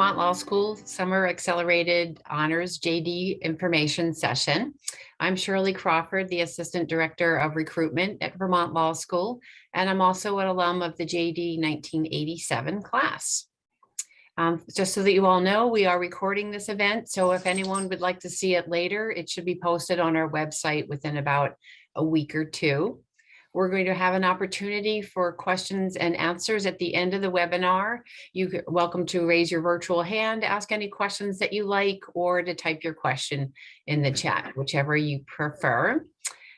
Vermont Law School Summer Accelerated Honors JD Information Session. I'm Shirley Crawford, the Assistant Director of Recruitment at Vermont Law School, and I'm also an alum of the JD 1987 class. Just so that you all know, we are recording this event, so if anyone would like to see it later, it should be posted on our website within about a week or two. We're going to have an opportunity for questions and answers at the end of the webinar. You're welcome to raise your virtual hand, ask any questions that you like, or to type your question in the chat, whichever you prefer.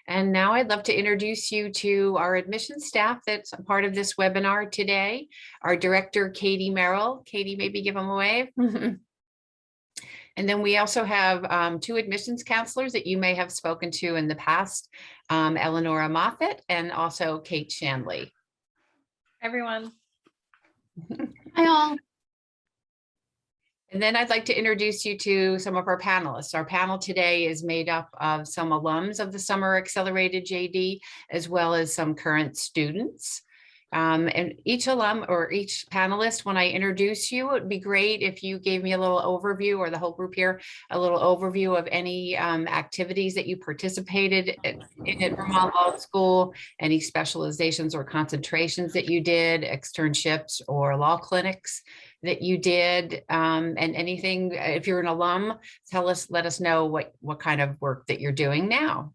And now I'd love to introduce you to our admissions staff that's a part of this webinar today. Our director, Katie Merrill. Katie, maybe give them a wave. And then we also have two admissions counselors that you may have spoken to in the past, Eleonora Moffett and also Kate Shanley. Everyone. Hi all. And then I'd like to introduce you to some of our panelists. Our panel today is made up of some alums of the Summer Accelerated JD, as well as some current students. And each alum or each panelist, when I introduce you, it would be great if you gave me a little overview, or the whole group here, a little overview of any activities that you participated in at Vermont Law School, any specializations or concentrations that you did, externships or law clinics that you did, and anything. If you're an alum, let us know what kind of work that you're doing now.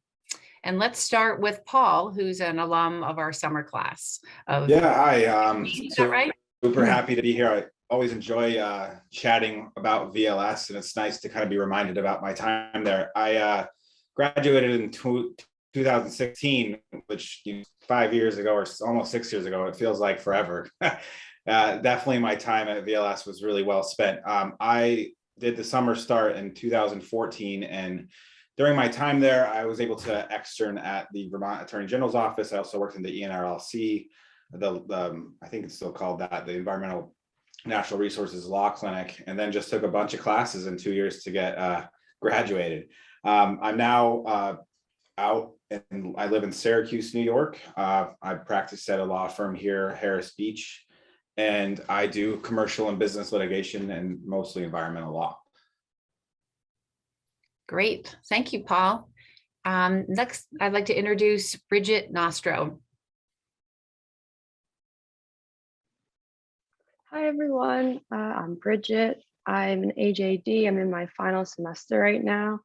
And let's start with Paul, who's an alum of our summer class. Is that right? Super happy to be here. I always enjoy chatting about VLS, and it's nice to kind of be reminded about my time there. I graduated in 2016, which 5 years ago, or almost 6 years ago. It feels like forever. Definitely my time at VLS was really well spent. I did the summer start in 2014, and during my time there, I was able to extern at the Vermont Attorney General's office. I also worked in the ENRLC, I think it's still called that, the Environmental Natural Resources Law Clinic, and then just took a bunch of classes in 2 years to get graduated. I'm now out, and I live in Syracuse, New York. I practice at a law firm here, Harris Beach, and I do commercial and business litigation and mostly environmental law. Great, thank you, Paul. Next, I'd like to introduce Bridget Nostro. Hi everyone, I'm Bridget. I'm an AJD. I'm in my final semester right now.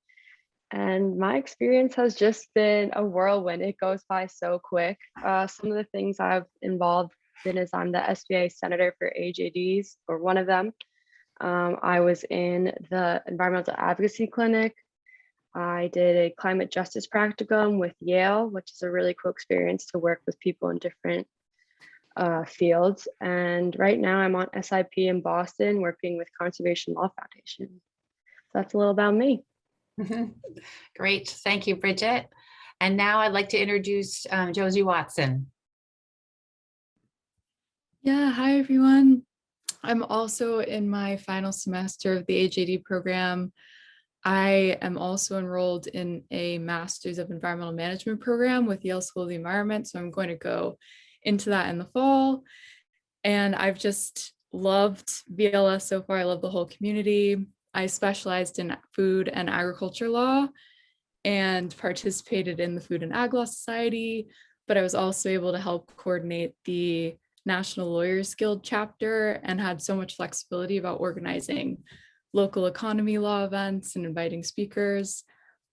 And my experience has just been a whirlwind. It goes by so quick. Some of the things I've involved in is I'm the SBA Senator for AJDs, or one of them. I was in the Environmental Advocacy Clinic. I did a climate justice practicum with Yale, which is a really cool experience to work with people in different fields. And right now I'm on SIP in Boston, working with Conservation Law Foundation. So that's a little about me. Great, thank you, Bridget. And now I'd like to introduce Josie Watson. Yeah, hi everyone. I'm also in my final semester of the AJD program. I am also enrolled in a Master's of Environmental Management program with Yale School of the Environment. So I'm going to go into that in the fall. And I've just loved VLS so far. I love the whole community. I specialized in food and agriculture law and participated in the Food and Ag Law Society, but I was also able to help coordinate the National Lawyers Guild chapter and had so much flexibility about organizing local economy law events and inviting speakers.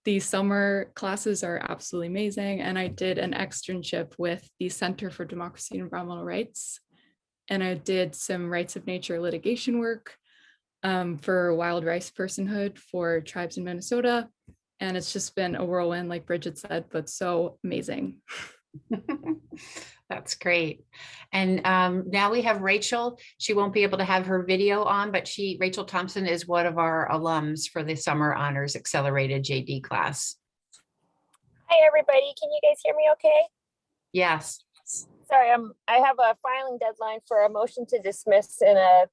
The summer classes are absolutely amazing. And I did an externship with the Center for Democracy and Environmental Rights. And I did some rights of nature litigation work for wild rice personhood for tribes in Minnesota. And it's just been a whirlwind, like Bridget said, but so amazing. That's great. And now we have Rachel. She won't be able to have her video on, but Rachel Thompson is one of our alums for the Summer Honors Accelerated JD class. Hi, everybody. Can you guys hear me okay? Yes. Sorry, I have a filing deadline for a motion to dismiss in a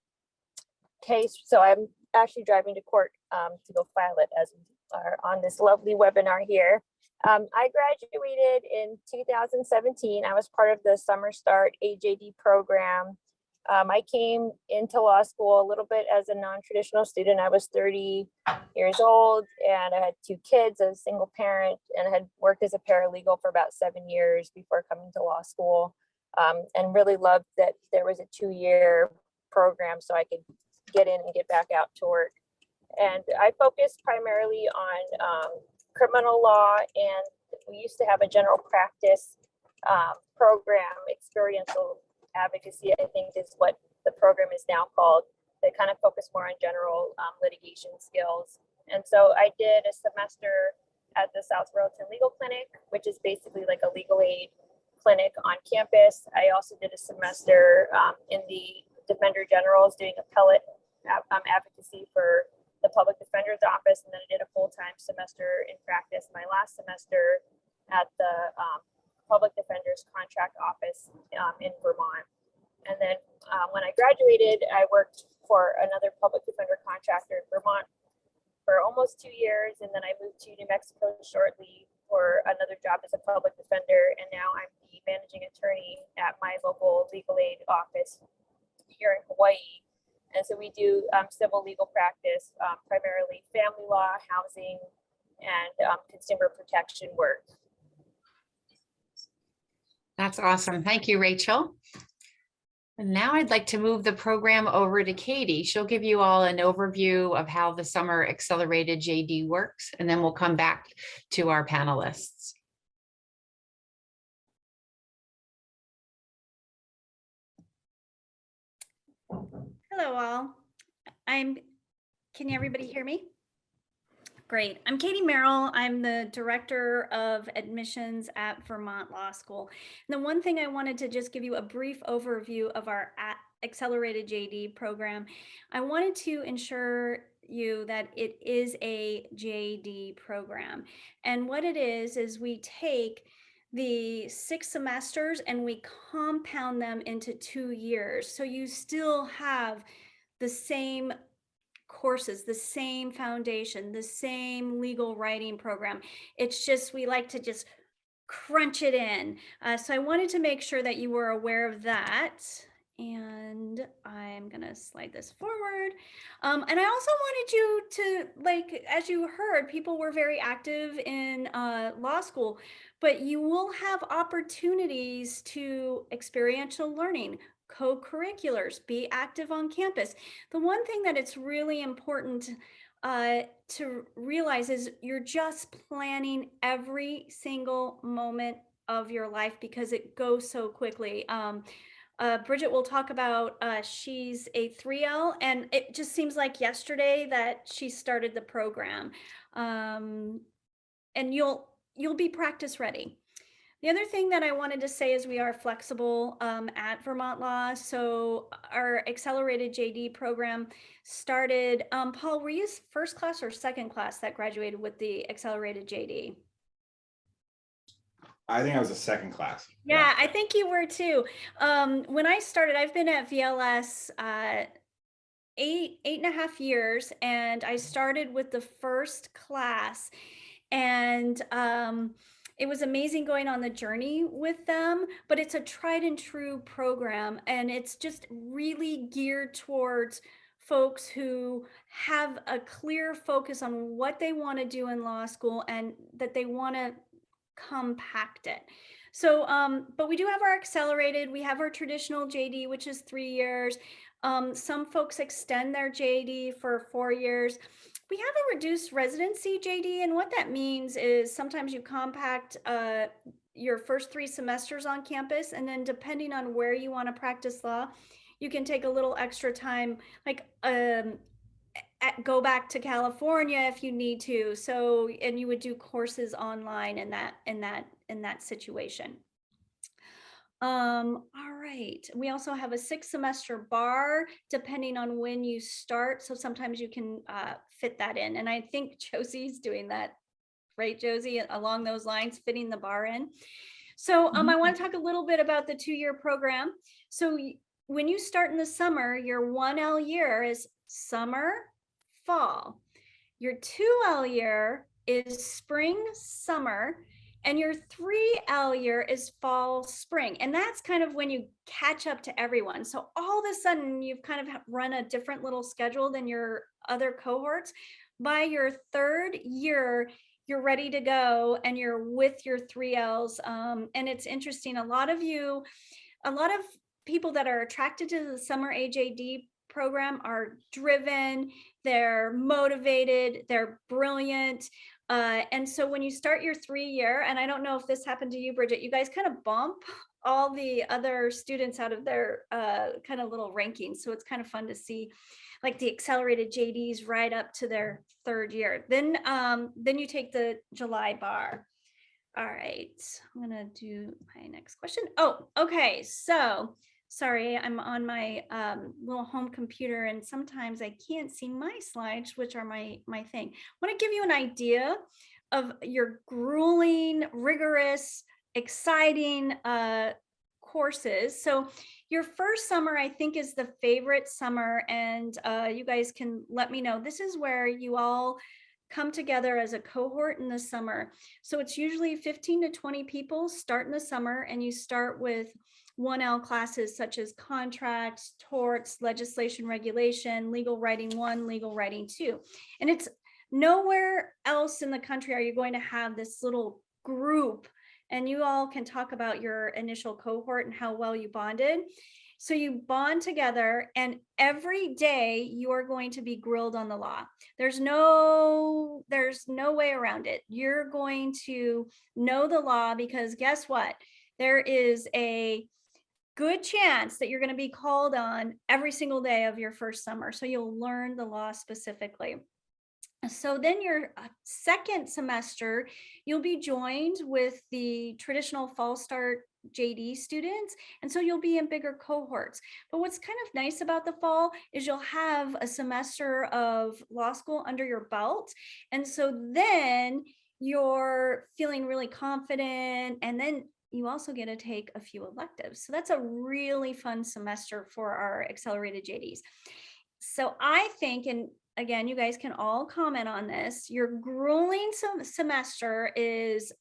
case, so I'm actually driving to court to go file it as we are on this lovely webinar here. I graduated in 2017. I was part of the Summer Start AJD program. I came into law school a little bit as a non-traditional student. I was 30 years old and I had 2 kids, as a single parent, and I had worked as a paralegal for about 7 years before coming to law school, and really loved that there was a 2-year program so I could get in and get back out to work. And I focused primarily on criminal law, and we used to have a general practice program, experiential advocacy, I think is what the program is now called, that kind of focus more on general litigation skills. And so I did a semester at the South Royalton Legal Clinic, which is basically like a legal aid clinic on campus. I also did a semester in the Defender General's doing appellate advocacy for the Public Defender's Office, and then I did a full-time semester in practice my last semester at the Public Defender's Contract Office in Vermont. And then when I graduated, I worked for another public defender contractor in Vermont for almost 2 years. And then I moved to New Mexico shortly for another job as a public defender. And now I'm the managing attorney at my local legal aid office here in Hawaii. And so we do civil legal practice, primarily family law, housing, and consumer protection work. That's awesome. Thank you, Rachel. And now I'd like to move the program over to Katie. She'll give you all an overview of how the Summer Accelerated JD works, and then we'll come back to our panelists. Hello all. Can everybody hear me? Great. I'm Katie Merrill. I'm the Director of Admissions at Vermont Law School. And the one thing I wanted to just give you a brief overview of our Accelerated JD program. I wanted to ensure you that it is a JD program. And what it is we take the 6 semesters and we compound them into 2 years. So you still have the same courses, the same foundation, the same legal writing program. It's just, we like to just crunch it in. So I wanted to make sure that you were aware of that. And I'm gonna slide this forward. And I also wanted you to, like, as you heard, people were very active in law school, but you will have opportunities to experiential learning, co-curriculars, be active on campus. The one thing that it's really important to realize is you're just planning every single moment of your life because it goes so quickly. Bridget will talk about, she's a 3L, and it just seems like yesterday that she started the program. And you'll be practice ready. The other thing that I wanted to say is we are flexible at Vermont Law. So our Accelerated JD program started, Paul, were you first class or second class that graduated with the Accelerated JD? I think I was a second class. Yeah, I think you were too. When I started, I've been at VLS 8.5 years, and I started with the first class, and it was amazing going on the journey with them, but it's a tried and true program, and it's just really geared towards folks who have a clear focus on what they want to do in law school and that they want to compact it. So, but we do have our accelerated, we have our traditional JD, which is 3 years. Some folks extend their JD for 4 years. We have a reduced residency JD, and what that means is sometimes you compact your first 3 semesters on campus, and then depending on where you want to practice law, you can take a little extra time, like go back to California if you need to. So, and you would do courses online in that situation. All right. We also have a 6-semester bar depending on when you start. So sometimes you can fit that in. And I think Josie's doing that, right, Josie, along those lines, fitting the bar in. So I want to talk a little bit about the 2-year program. So when you start in the summer, your 1L year is summer, fall. Your 2L year is spring, summer, And your 3L year is fall, spring. And that's kind of when you catch up to everyone. So all of a sudden you've kind of run a different little schedule than your other cohorts. By your 3rd year, you're ready to go and you're with your 3Ls. And it's interesting. A lot of people that are attracted to the summer AJD program are driven, they're motivated, they're brilliant. And so when you start your 3-year, and I don't know if this happened to you, Bridget, you guys kind of bump all the other students out of their kind of little rankings. So it's kind of fun to see like the accelerated JDs right up to their 3rd year. Then you take the July bar. All right, I'm gonna do my next question. Oh, okay, so sorry, I'm on my little home computer and sometimes I can't see my slides, which are my thing. I want to give you an idea of your grueling, rigorous, exciting courses. So your first summer, I think, is the favorite summer, and you guys can let me know. This is where you all come together as a cohort in the summer. So it's usually 15 to 20 people start in the summer, and you start with 1L classes such as contracts, torts, legislation, regulation, legal writing 1, legal writing 2. And it's nowhere else in the country are you going to have this little group, and you all can talk about your initial cohort and how well you bonded. So you bond together, and every day you are going to be grilled on the law. There's no way around it. You're going to know the law, because guess what? There is a good chance that you're going to be called on every single day of your first summer. So you'll learn the law specifically. So then your second semester, you'll be joined with the traditional fall start JD students. And so you'll be in bigger cohorts. But what's kind of nice about the fall is you'll have a semester of law school under your belt. And so then you're feeling really confident. And then you also get to take a few electives. So that's a really fun semester for our accelerated JDs. So I think, and again, you guys can all comment on this, your grueling semester is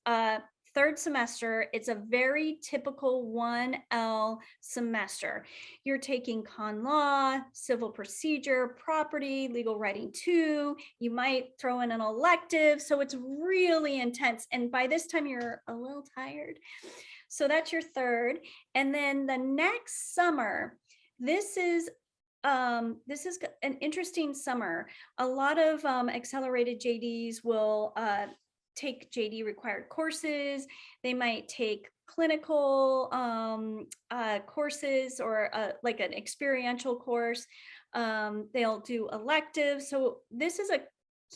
3rd semester. It's a very typical 1L semester. You're taking con law, civil procedure, property, legal writing 2. You might throw in an elective. So it's really intense. And by this time you're a little tired. So that's your 3rd. And then the next summer, this is an interesting summer. A lot of accelerated JDs will take JD required courses. They might take clinical courses, or like an experiential course. They'll do electives. So this is a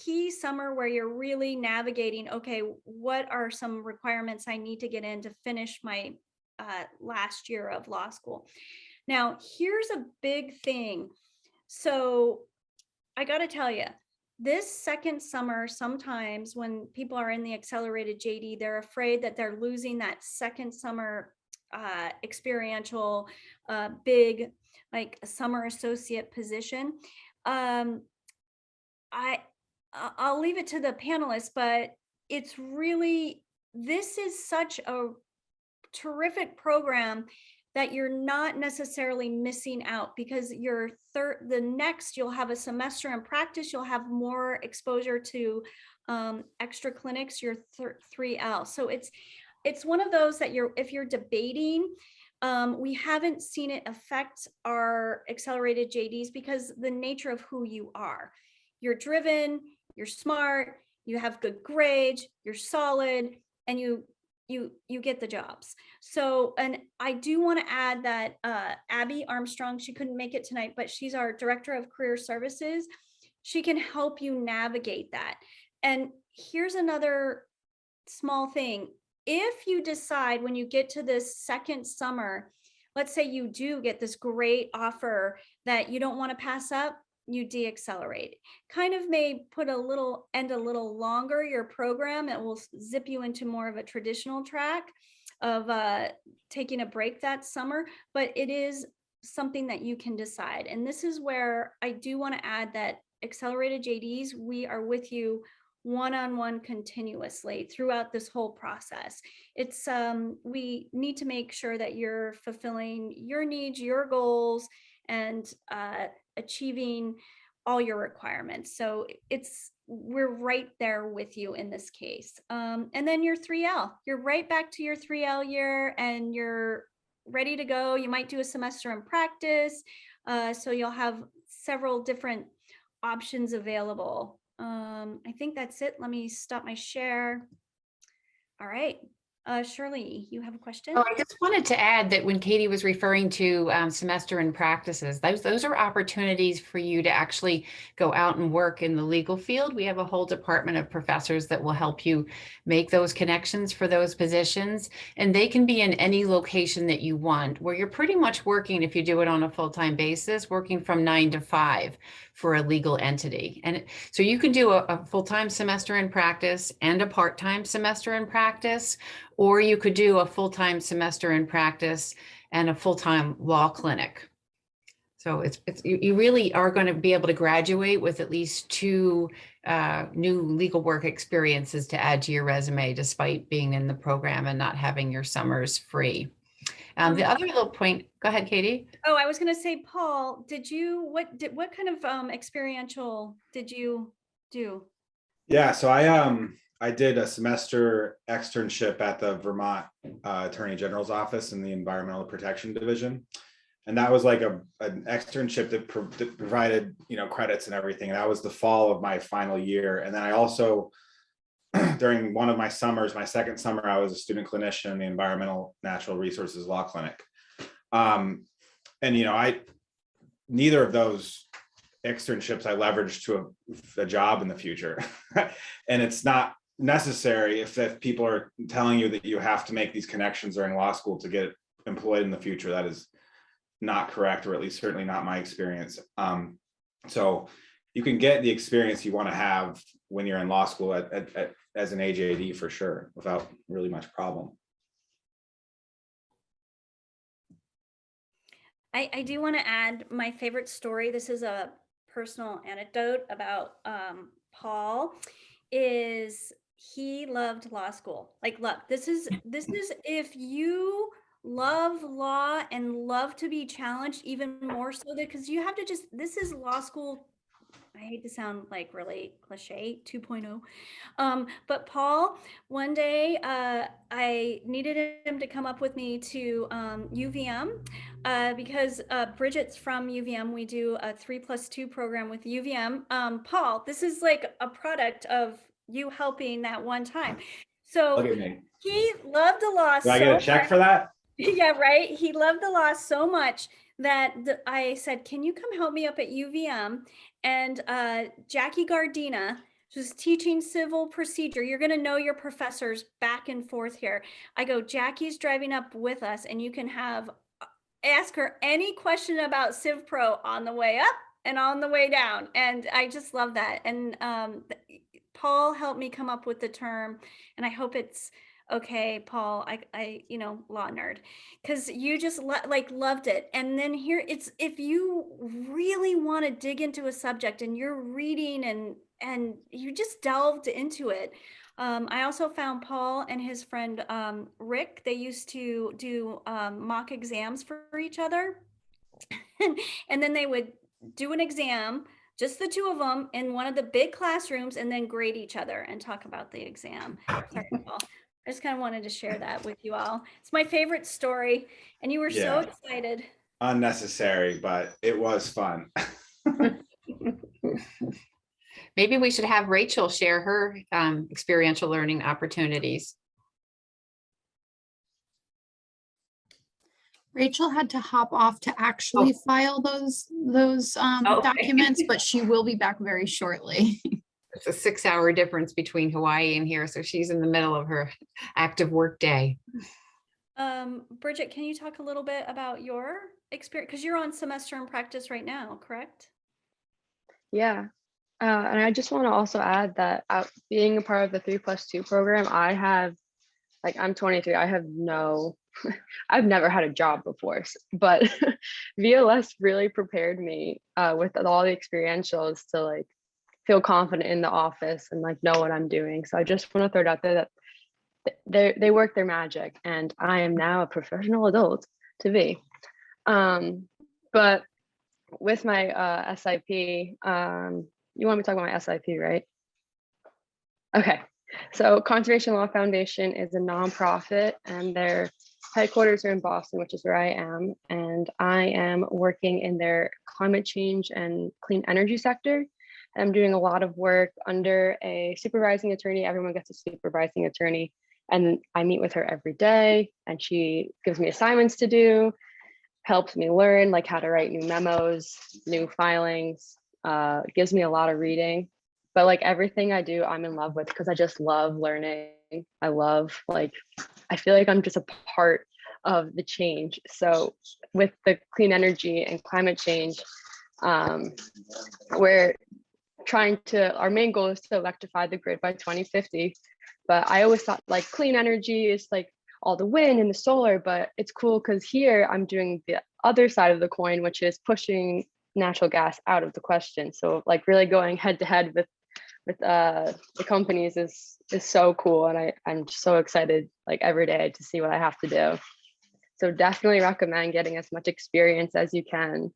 key summer where you're really navigating, okay, what are some requirements I need to get in to finish my last year of law school? Now, here's a big thing. So I got to tell you, this second summer, sometimes when people are in the accelerated JD, they're afraid that they're losing that second summer experiential big, like a summer associate position. I'll leave it to the panelists, but it's really, this is such a terrific program that you're not necessarily missing out, because the next you'll have a semester in practice, you'll have more exposure to extra clinics, your 3L. So it's one of those that if you're debating, we haven't seen it affect our accelerated JDs because the nature of who you are. You're driven, you're smart, you have good grades, you're solid, and you get the jobs. So, and I do want to add that Abby Armstrong, she couldn't make it tonight, but she's our Director of Career Services. She can help you navigate that. And here's another small thing. If you decide when you get to this second summer, let's say you do get this great offer that you don't want to pass up, you de-accelerate. Kind of may put a little longer your program. It will zip you into more of a traditional track of taking a break that summer, but it is something that you can decide. And this is where I do want to add that accelerated JDs, we are with you one-on-one continuously throughout this whole process. It's we need to make sure that you're fulfilling your needs, your goals, and achieving all your requirements. So we're right there with you in this case. And then your 3L, you're right back to your 3L year and you're ready to go. You might do a semester in practice. So you'll have several different options available. I think that's it. Let me stop my share. All right. Shirley, you have a question? Oh, I just wanted to add that when Katie was referring to semester and practices, those are opportunities for you to actually go out and work in the legal field. We have a whole department of professors that will help you make those connections for those positions. And they can be in any location that you want, where you're pretty much working, if you do it on a full-time basis, working from 9 to 5 for a legal entity. And so you can do a full-time semester in practice and a part-time semester in practice, or you could do a full-time semester in practice and a full-time law clinic. So you really are going to be able to graduate with at least 2 new legal work experiences to add to your resume, despite being in the program and not having your summers free. The other little point, go ahead, Katie. Oh, I was going to say, Paul, what kind of experiential did you do? Yeah, so I did a semester externship at the Vermont Attorney General's office in the Environmental Protection Division. And that was like an externship that provided, credits and everything. And that was the fall of my final year. And then I also, during one of my summers, my second summer, I was a student clinician in the Environmental Natural Resources Law Clinic. And, neither of those externships I leveraged to a job in the future. And it's not necessary if people are telling you that you have to make these connections during law school to get employed in the future. That is not correct, or at least certainly not my experience. So you can get the experience you want to have when you're in law school as an AJD for sure, without really much problem. I do want to add my favorite story. This is a personal anecdote about Paul. Is he loved law school? Like, love. This is if you love law and love to be challenged, even more so, because you have to this is law school. I hate to sound like really cliche 2.0. But Paul, one day I needed him to come up with me to UVM because Bridget's from UVM. We do a 3+2 program with UVM. Paul, this is like a product of you helping that one time. So Look at me. he loved the law. Do I get a check for that? Yeah, right. He loved the law so much that I said, can you come help me up at UVM? And Jackie Gardina, who's teaching civil procedure, you're going to know your professors back and forth here. I go, Jackie's driving up with us, and you can ask her any question about Civ Pro on the way up and on the way down. And I just love that. And Paul helped me come up with the term, and I hope it's okay, Paul, I law nerd, because you just loved it. And then here if you really want to dig into a subject and you're reading and you just delved into it. I also found Paul and his friend Rick. They used to do mock exams for each other, and then they would do an exam, just the two of them, in one of the big classrooms, and then grade each other and talk about the exam. Sorry, Paul. I just kind of wanted to share that with you all. It's my favorite story, and you were so excited. Unnecessary, but it was fun. Maybe we should have Rachel share her experiential learning opportunities. Rachel had to hop off to actually file those documents, but she will be back very shortly. It's a 6-hour difference between Hawaii and here, so she's in the middle of her active work day. Bridget, can you talk a little bit about your experience? Because you're on semester in practice right now, correct? Yeah. And I just want to also add that being a part of the 3+2 program, I'm 23. I have I've never had a job before, but VLS really prepared me with all the experientials to feel confident in the office and like know what I'm doing. So I just want to throw it out there that they work their magic, and I am now a professional adult to be. But with my SIP, you want me to talk about my SIP, right? Okay. So Conservation Law Foundation is a nonprofit, and their headquarters are in Boston, which is where I am. And I am working in their climate change and clean energy sector. I'm doing a lot of work under a supervising attorney. Everyone gets a supervising attorney, and I meet with her every day, and she gives me assignments to do, helps me learn like how to write new memos, new filings, gives me a lot of reading. But like everything I do, I'm in love with, because I just love learning. I love, like, I feel like I'm just a part of the change. So with the clean energy and climate change, we're trying to, our main goal is to electrify the grid by 2050. But I always thought like clean energy is like all the wind and the solar, but it's cool because here I'm doing the other side of the coin, which is pushing natural gas out of the question. So like really going head to head with the companies is so cool, and I'm so excited like every day to see what I have to do. So definitely recommend getting as much experience as you can.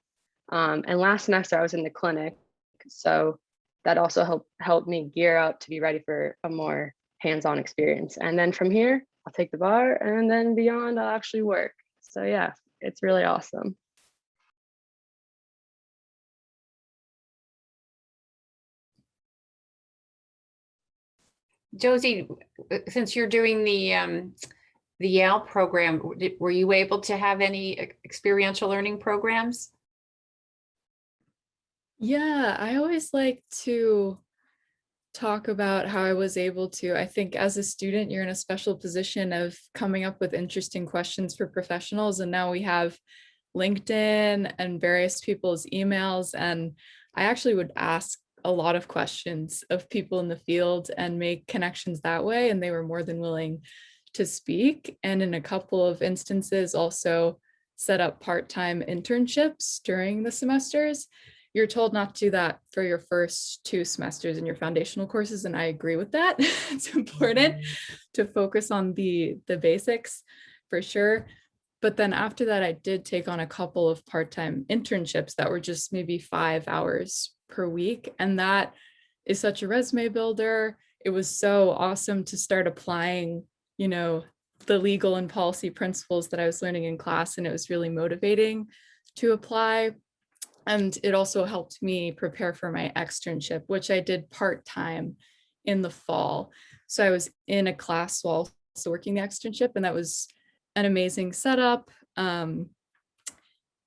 And last semester I was in the clinic, so that also helped me gear up to be ready for a more hands-on experience. And then from here, I'll take the bar, and then beyond, I'll actually work. So yeah, it's really awesome. Josie, since you're doing the Yale program, were you able to have any experiential learning programs? Yeah, I always like to talk about how I was able to. I think as a student, you're in a special position of coming up with interesting questions for professionals. And now we have LinkedIn and various people's emails. And I actually would ask a lot of questions of people in the field and make connections that way. And they were more than willing to speak. And in a couple of instances, also set up part-time internships during the semesters. You're told not to do that for your first 2 semesters in your foundational courses, and I agree with that. It's important to focus on the basics for sure. But then after that, I did take on a couple of part-time internships that were just maybe 5 hours per week, and that is such a resume builder. It was so awesome to start applying, you know, the legal and policy principles that I was learning in class, and it was really motivating to apply. And it also helped me prepare for my externship, which I did part-time in the fall. So I was in a class while also working the externship, and that was an amazing setup. And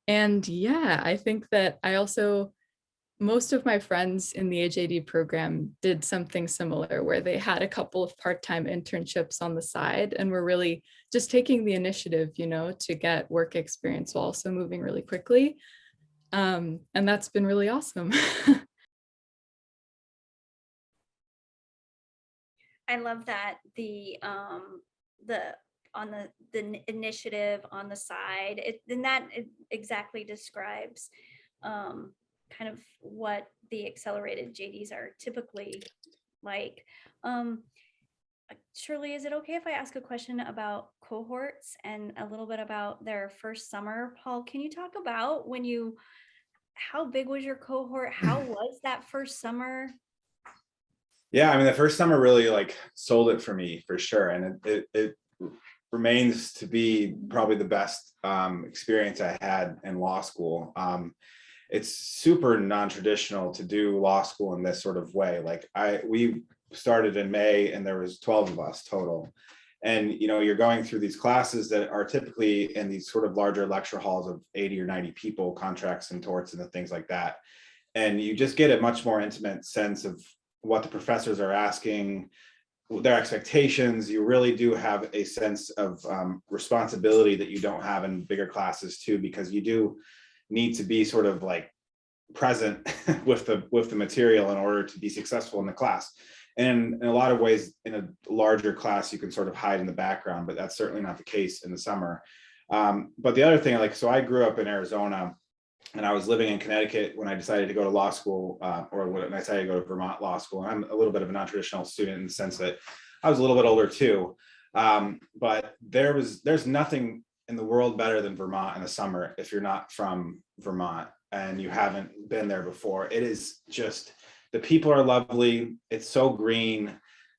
yeah, I think that most of my friends in the AJD program did something similar, where they had a couple of part-time internships on the side and were really just taking the initiative, you know, to get work experience while also moving really quickly. And that's been really awesome. I love that the initiative on the side, it exactly describes kind of what the accelerated JDs are typically like. Shirley, is it okay if I ask a question about cohorts and a little bit about their first summer? Paul, can you talk about how big was your cohort? How was that first summer? Yeah, I mean, the first summer really like sold it for me for sure. And it remains to be probably the best experience I had in law school. It's super non-traditional to do law school in this sort of way. Like we started in May, and there was 12 of us total. And, you know, you're going through these classes that are typically in these sort of larger lecture halls of 80 or 90 people, contracts and torts and things like that. And you just get a much more intimate sense of what the professors are asking, their expectations. You really do have a sense of responsibility that you don't have in bigger classes too, because you do need to be sort of like present with the material in order to be successful in the class. And in a lot of ways, in a larger class, you can sort of hide in the background, but that's certainly not the case in the summer. But the other thing, like, so I grew up in Arizona, and I was living in Connecticut when I decided to go to law school, or when I decided to go to Vermont Law School. And I'm a little bit of a non-traditional student in the sense that I was a little bit older too. But there's nothing in the world better than Vermont in the summer if you're not from Vermont and you haven't been there before. It is just, the people are lovely. It's so green.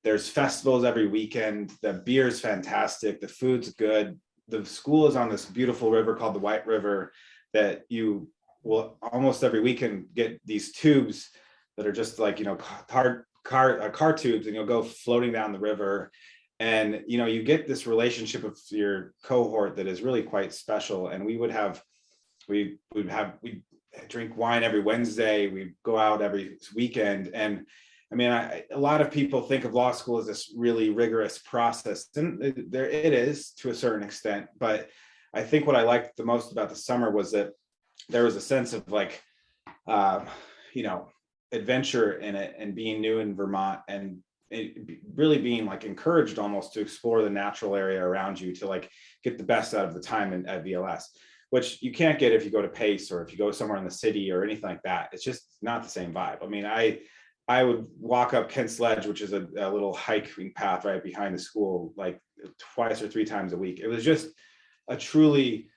There's festivals every weekend. The beer is fantastic. The food's good. The school is on this beautiful river called the White River that you will almost every weekend get these tubes that are just like, car tubes, and you'll go floating down the river. And, you get this relationship with your cohort that is really quite special. And we drink wine every Wednesday. We go out every weekend. And I mean, a lot of people think of law school as this really rigorous process, and there it is to a certain extent. But I think what I liked the most about the summer was that there was a sense of like, adventure in it, and being new in Vermont, and it really being like encouraged almost to explore the natural area around you to like get the best out of the time at VLS, which you can't get if you go to Pace or if you go somewhere in the city or anything like that. It's just not the same vibe. I mean, I would walk up Kent's Ledge, which is a little hiking path right behind the school, like twice or three times a week. It was just a truly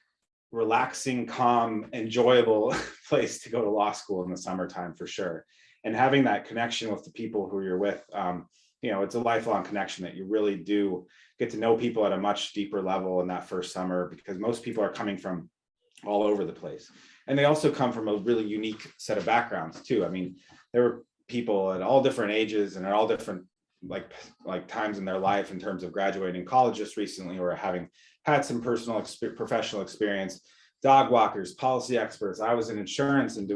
relaxing, calm, enjoyable place to go to law school in the summertime for sure. And having that connection with the people who you're with, it's a lifelong connection that you really do get to know people at a much deeper level in that first summer, because most people are coming from all over the place. And they also come from a really unique set of backgrounds too. I mean, there were people at all different ages and at all different like times in their life in terms of graduating college just recently, or having had some professional experience, dog walkers, policy experts. I was in insurance and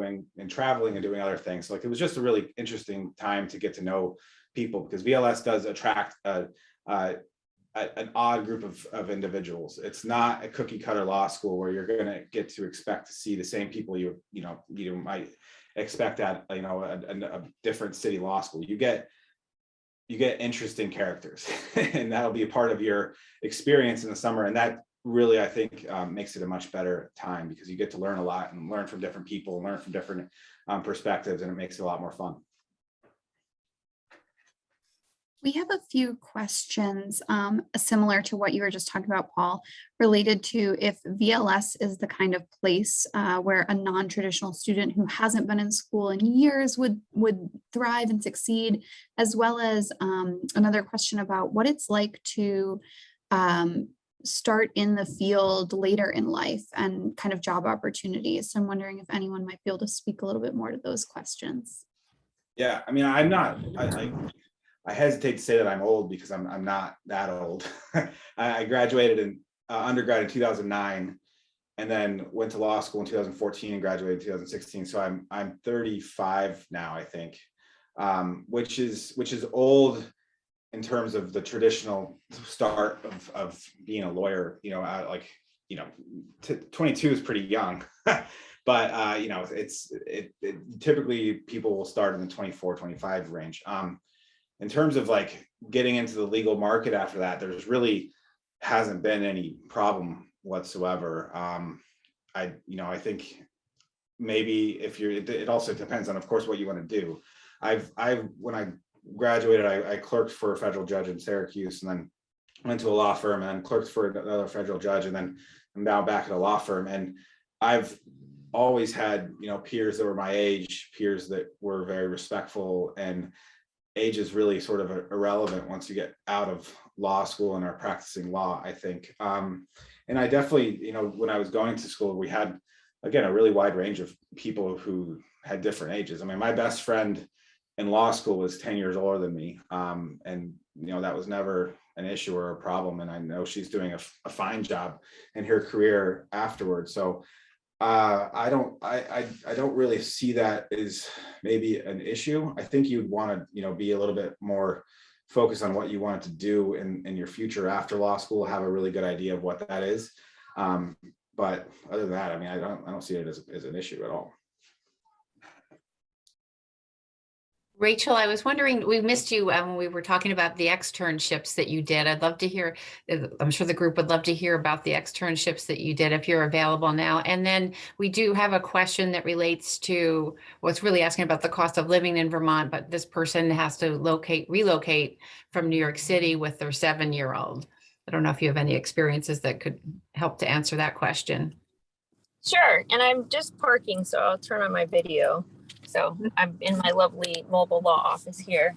traveling and doing other things. Like, it was just a really interesting time to get to know people, because VLS does attract an odd group of individuals. It's not a cookie cutter law school where you're going to get to expect to see the same people you might expect at a different city law school. You get interesting characters, and that'll be a part of your experience in the summer. And that really, I think, makes it a much better time, because you get to learn a lot and learn from different people and learn from different perspectives, and it makes it a lot more fun. We have a few questions similar to what you were just talking about, Paul, related to if VLS is the kind of place where a non-traditional student who hasn't been in school in years would thrive and succeed, as well as another question about what it's like to start in the field later in life and kind of job opportunities. So I'm wondering if anyone might be able to speak a little bit more to those questions. Yeah, I mean, I hesitate to say that I'm old, because I'm not that old. I graduated in undergrad in 2009, and then went to law school in 2014 and graduated in 2016. So I'm 35 now, I think, which is old in terms of the traditional start of being a lawyer. 22 is pretty young. But typically people will start in the 24, 25 range. In terms of like getting into the legal market after that, there's really hasn't been any problem whatsoever. I think maybe it also depends on, of course, what you want to do. When I graduated, I clerked for a federal judge in Syracuse, and then went to a law firm, and then clerked for another federal judge, and then I'm now back at a law firm. And I've always had, peers that were my age, peers that were very respectful, and age is really sort of irrelevant once you get out of law school and are practicing law, I think. And I definitely, when I was going to school, we had, again, a really wide range of people who had different ages. I mean, my best friend in law school was 10 years older than me. And, that was never an issue or a problem. And I know she's doing a fine job in her career afterwards. So I don't really see that as maybe an issue. I think you'd want to, be a little bit more focused on what you want to do in your future after law school, have a really good idea of what that is. But other than that, I mean, I don't see it as an issue at all. Rachel, I was wondering, we missed you when we were talking about the externships that you did. I'd love to hear, I'm sure the group would love to hear about the externships that you did if you're available now. And then we do have a question that relates to, well, it's really asking about the cost of living in Vermont, but this person has to relocate from New York City with their 7-year-old. I don't know if you have any experiences that could help to answer that question. Sure, and I'm just parking, so I'll turn on my video. So I'm in my lovely mobile law office here.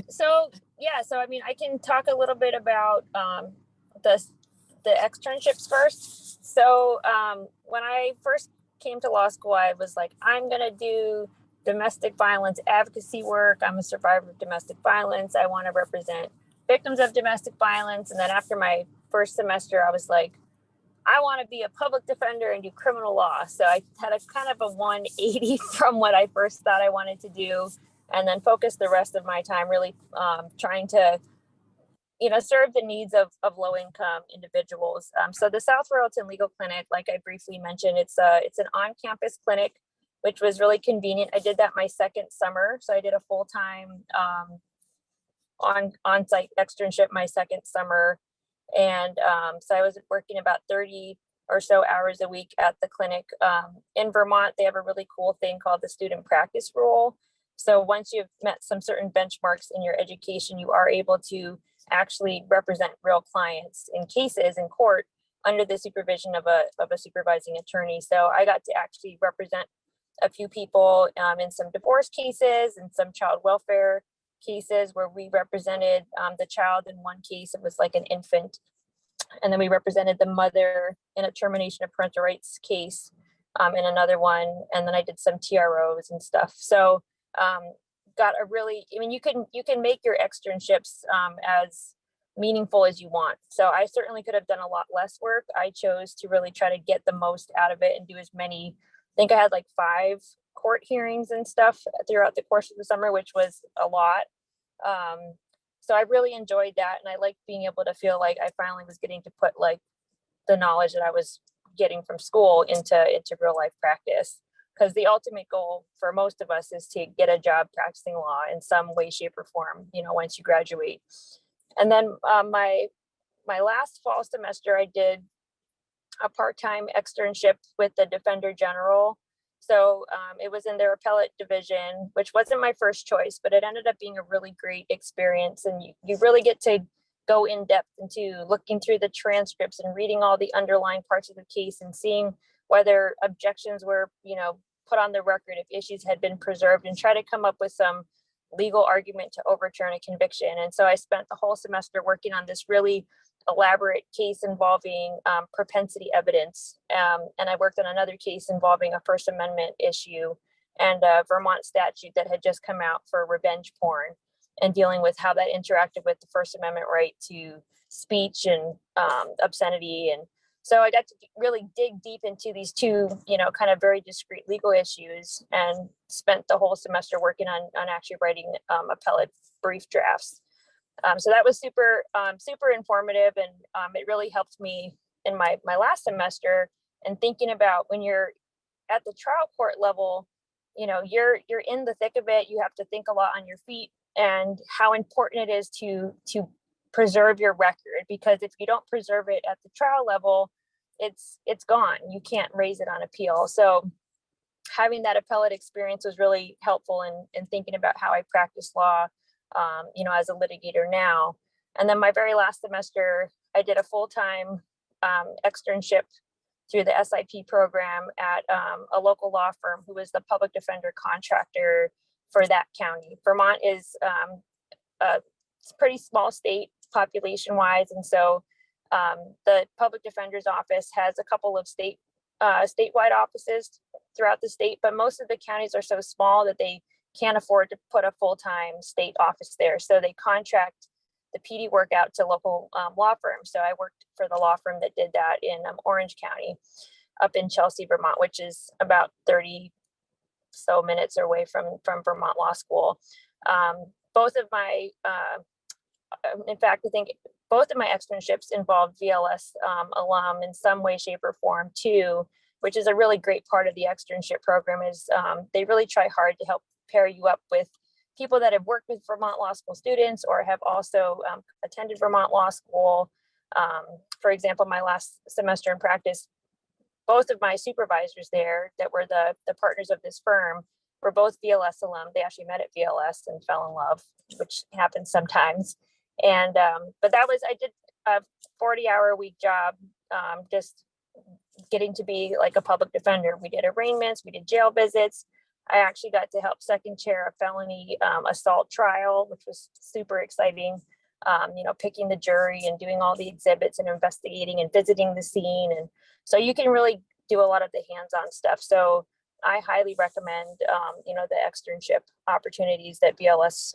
So yeah, so I mean, I can talk a little bit about the externships first. So when I first came to law school, I was like, I'm gonna do domestic violence advocacy work. I'm a survivor of domestic violence. I want to represent victims of domestic violence. And then after my first semester, I was like, I want to be a public defender and do criminal law. So I had a kind of a 180 from what I first thought I wanted to do, and then focused the rest of my time really trying to, serve the needs of low-income individuals. So the South Royalton Legal Clinic, like I briefly mentioned, it's an on-campus clinic, which was really convenient. I did that my second summer. So I did a full-time on-site externship my second summer. And so I was working about 30 or so hours a week at the clinic. In Vermont, they have a really cool thing called the student practice rule. So once you've met some certain benchmarks in your education, you are able to actually represent real clients in cases in court under the supervision of a supervising attorney. So I got to actually represent a few people in some divorce cases and some child welfare cases where we represented the child. In one case, it was like an infant, and then we represented the mother in a termination of parental rights case in another one, and then I did some TROs and stuff. So got a really, I mean, you can make your externships as meaningful as you want. So I certainly could have done a lot less work. I chose to really try to get the most out of it and do as many. I think I had like 5 court hearings and stuff throughout the course of the summer, which was a lot. So I really enjoyed that, and I liked being able to feel like I finally was getting to put like the knowledge that I was getting from school into real life practice. Because the ultimate goal for most of us is to get a job practicing law in some way, shape, or form, once you graduate. And then my last fall semester, I did a part-time externship with the Defender General. So it was in their appellate division, which wasn't my first choice, but it ended up being a really great experience. And you really get to go in depth into looking through the transcripts and reading all the underlying parts of the case and seeing whether objections were, put on the record, if issues had been preserved, and try to come up with some legal argument to overturn a conviction. And so I spent the whole semester working on this really elaborate case involving propensity evidence. And I worked on another case involving a First Amendment issue and a Vermont statute that had just come out for revenge porn, and dealing with how that interacted with the First Amendment right to speech and obscenity. And so I got to really dig deep into these two, kind of very discrete legal issues, and spent the whole semester working on actually writing appellate brief drafts. So that was super informative, and it really helped me in my last semester. And thinking about when you're at the trial court level, you're in the thick of it. You have to think a lot on your feet, and how important it is to preserve your record, because if you don't preserve it at the trial level, it's gone. You can't raise it on appeal. So having that appellate experience was really helpful in thinking about how I practice law, as a litigator now. And then my very last semester, I did a full-time externship through the SIP program at a local law firm who was the public defender contractor for that county. Vermont is a pretty small state population-wise, and so the public defender's office has a couple of statewide offices throughout the state, but most of the counties are so small that they can't afford to put a full-time state office there. So they contract the PD work out to local law firms. So I worked for the law firm that did that in Orange County up in Chelsea, Vermont, which is about 30 so minutes away from Vermont Law School. Both of my, in fact, I think both of my externships involved VLS alum in some way, shape, or form too, which is a really great part of the externship program. Is they really try hard to help pair you up with people that have worked with Vermont Law School students or have also attended Vermont Law School. For example, my last semester in practice, both of my supervisors there that were the partners of this firm were both VLS alum. They actually met at VLS and fell in love, which happens sometimes. And but I did a 40-hour-a-week job, just getting to be like a public defender. We did arraignments, we did jail visits. I actually got to help second chair a felony assault trial, which was super exciting. Picking the jury and doing all the exhibits and investigating and visiting the scene. And so you can really do a lot of the hands-on stuff. So I highly recommend, the externship opportunities that BLS,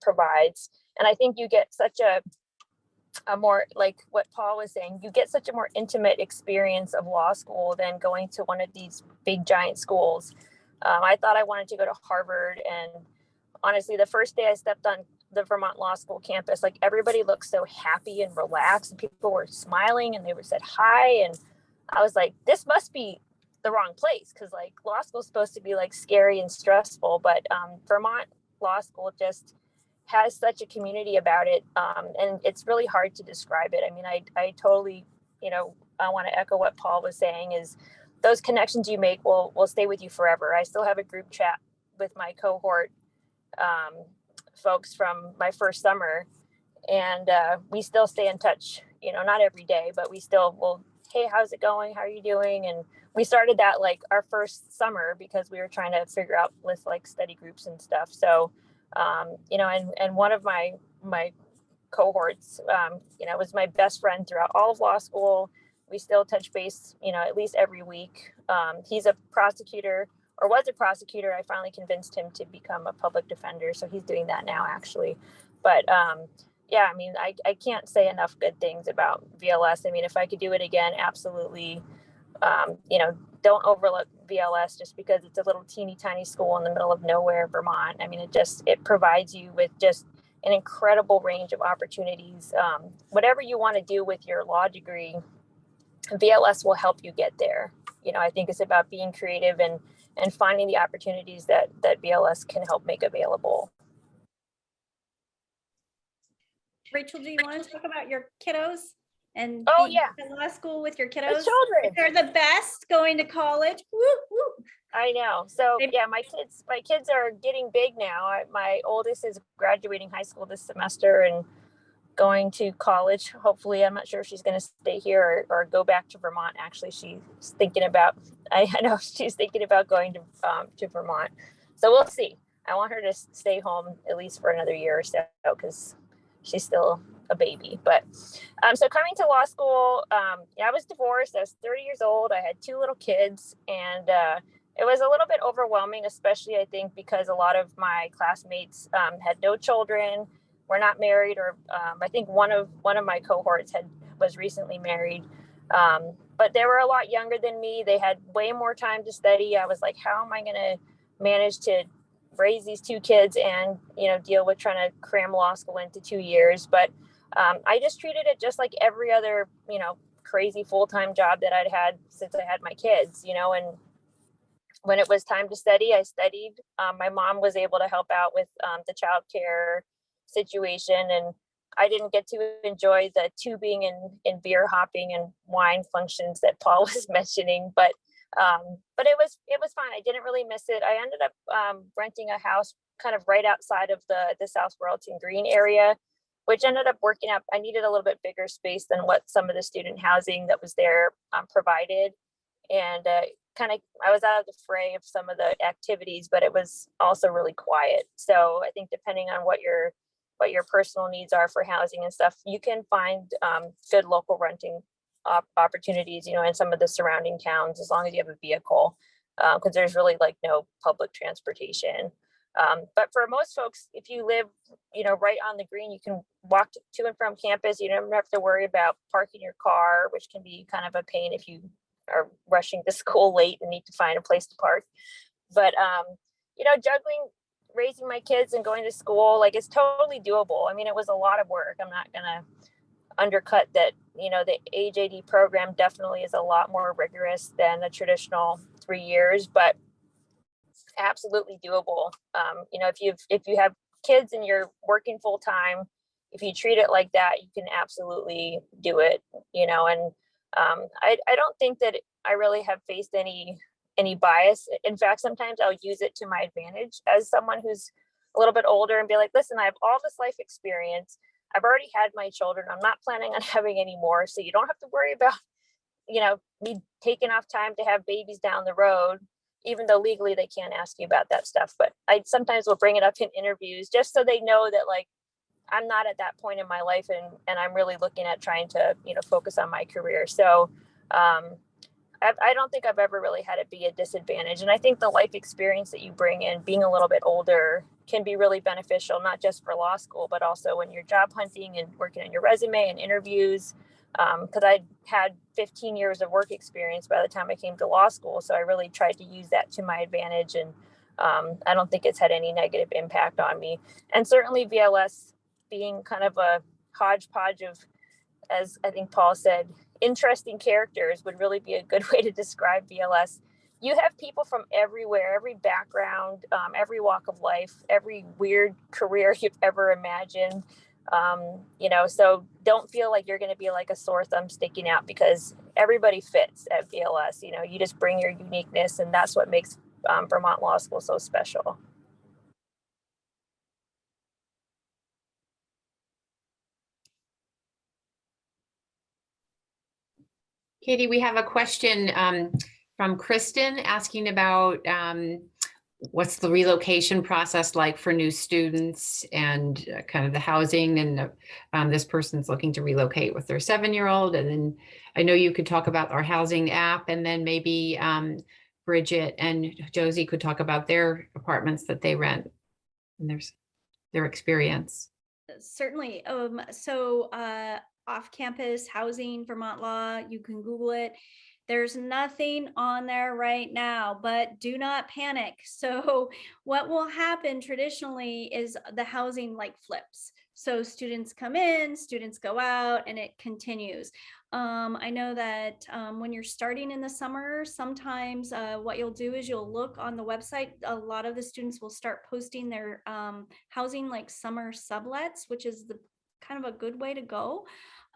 provides. And I think you get such a more, like what Paul was saying, you get such a more intimate experience of law school than going to one of these big giant schools. I thought I wanted to go to Harvard, and honestly, the first day I stepped on the Vermont Law School campus, like everybody looked so happy and relaxed, and people were smiling and they were said hi. And I was like, this must be the wrong place, because like law school is supposed to be like scary and stressful, but Vermont Law School just has such a community about it, and it's really hard to describe it. I mean, I totally, I want to echo what Paul was saying, is those connections you make will stay with you forever. I still have a group chat with my cohort folks from my first summer, and we still stay in touch, not every day, but we still will, hey, how's it going, how are you doing? And we started that like our first summer because we were trying to figure out with like study groups and stuff. So and one of my cohorts was my best friend throughout all of law school. We still touch base at least every week. He's a prosecutor, or was a prosecutor. I finally convinced him to become a public defender. So he's doing that now, actually. But yeah, I mean, I can't say enough good things about VLS. I mean, if I could do it again, absolutely. Don't overlook VLS just because it's a little teeny tiny school in the middle of nowhere, Vermont. I mean, it provides you with just an incredible range of opportunities. Whatever you want to do with your law degree, VLS will help you get there. I think it's about being creative and finding the opportunities that VLS can help make available. Rachel, do you want to talk about your kiddos and being in law school with your kiddos? The children. They're the best going to college. Woo, woo. I know. So yeah, my kids are getting big now. My oldest is graduating high school this semester and going to college. Hopefully, I'm not sure if she's going to stay here or go back to Vermont. Actually, she's thinking about, I know she's thinking about going to Vermont. So we'll see. I want her to stay home at least for another year or so, because she's still a baby. But so coming to law school, I was divorced. I was 30 years old. I had 2 little kids, and it was a little bit overwhelming, especially I think because a lot of my classmates had no children, were not married, or I think one of my cohorts was recently married, but they were a lot younger than me. They had way more time to study. I was like, how am I going to manage to raise these 2 kids and deal with trying to cram law school into 2 years? But I just treated it just like every other crazy full-time job that I'd had since I had my kids, and when it was time to study, I studied. My mom was able to help out with the childcare situation, and I didn't get to enjoy the tubing and beer hopping and wine functions that Paul was mentioning, but it was fine. I didn't really miss it. I ended up renting a house kind of right outside of the South Royalton Green area, which ended up working out. I needed a little bit bigger space than what some of the student housing that was there provided, and I was out of the fray of some of the activities, but it was also really quiet. So I think depending on what your personal needs are for housing and stuff, you can find good local renting opportunities, in some of the surrounding towns, as long as you have a vehicle, because there's really like no public transportation. But for most folks, if you live, right on the green, you can walk to and from campus. You don't have to worry about parking your car, which can be kind of a pain if you are rushing to school late and need to find a place to park. But juggling raising my kids and going to school, like, it's totally doable. I mean, it was a lot of work. I'm not gonna undercut that. The AJD program definitely is a lot more rigorous than the traditional 3 years, but absolutely doable. You know, if you have kids and you're working full time, if you treat it like that, you can absolutely do it, you know. And I don't think that I really have faced any bias. In fact, sometimes I'll use it to my advantage as someone who's a little bit older and be like, listen, I have all this life experience. I've already had my children. I'm not planning on having any more. So you don't have to worry about, you know, me taking off time to have babies down the road, even though legally they can't ask you about that stuff. But I sometimes will bring it up in interviews just so they know that, like, I'm not at that point in my life, and I'm really looking at trying to, you know, focus on my career. So I don't think I've ever really had it be a disadvantage. And I think the life experience that you bring in, being a little bit older, can be really beneficial, not just for law school, but also when you're job hunting and working on your resume and interviews. Because I had 15 years of work experience by the time I came to law school. So I really tried to use that to my advantage. And I don't think it's had any negative impact on me. And certainly VLS being kind of a hodgepodge of, as I think Paul said, interesting characters would really be a good way to describe VLS. You have people from everywhere, every background, every walk of life, every weird career you've ever imagined. You know, so don't feel like you're going to be like a sore thumb sticking out, because everybody fits at VLS. You know, you just bring your uniqueness, and that's what makes Vermont Law School so special. Katie, we have a question from Kristen asking about what's the relocation process like for new students, and kind of the housing, and this person's looking to relocate with their 7-year-old. And then I know you could talk about our housing app, and then maybe Bridget and Josie could talk about their apartments that they rent and their experience. Certainly. So off-campus housing, Vermont Law, you can Google it. There's nothing on there right now, but do not panic. So what will happen traditionally is the housing like flips. So students come in, students go out, and it continues. I know that when you're starting in the summer, sometimes what you'll do is you'll look on the website. A lot of the students will start posting their housing like summer sublets, which is the kind of a good way to go.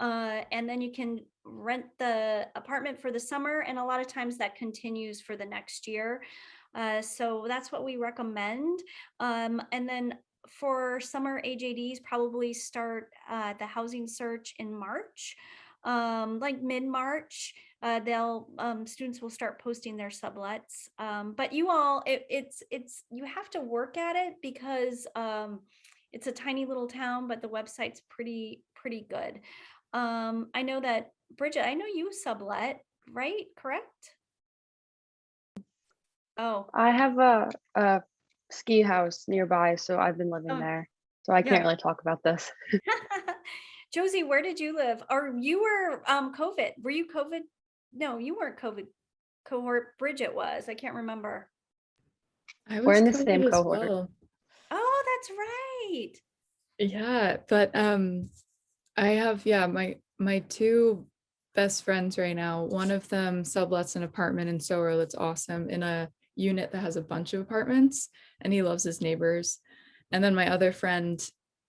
And then you can rent the apartment for the summer, and a lot of times that continues for the next year. So that's what we recommend. And then for summer AJDs, probably start the housing search in March, like mid-March. They'll students will start posting their sublets. But you all, it's you have to work at it, because it's a tiny little town, but the website's pretty good. I know that Bridget, I know you sublet, right? Correct? Oh, I have a ski house nearby, so I've been living there. So I can't yeah. really talk about this. Josie, where did you live? Or you were COVID? Were you COVID? No, you weren't COVID cohort. Bridget was. I can't remember. I We're was in the COVID same as cohort. well. Oh, that's right. Yeah, but I have, yeah, my two best friends right now. One of them sublets an apartment in Sower that's awesome, in a unit that has a bunch of apartments, and he loves his neighbors. And then my other friend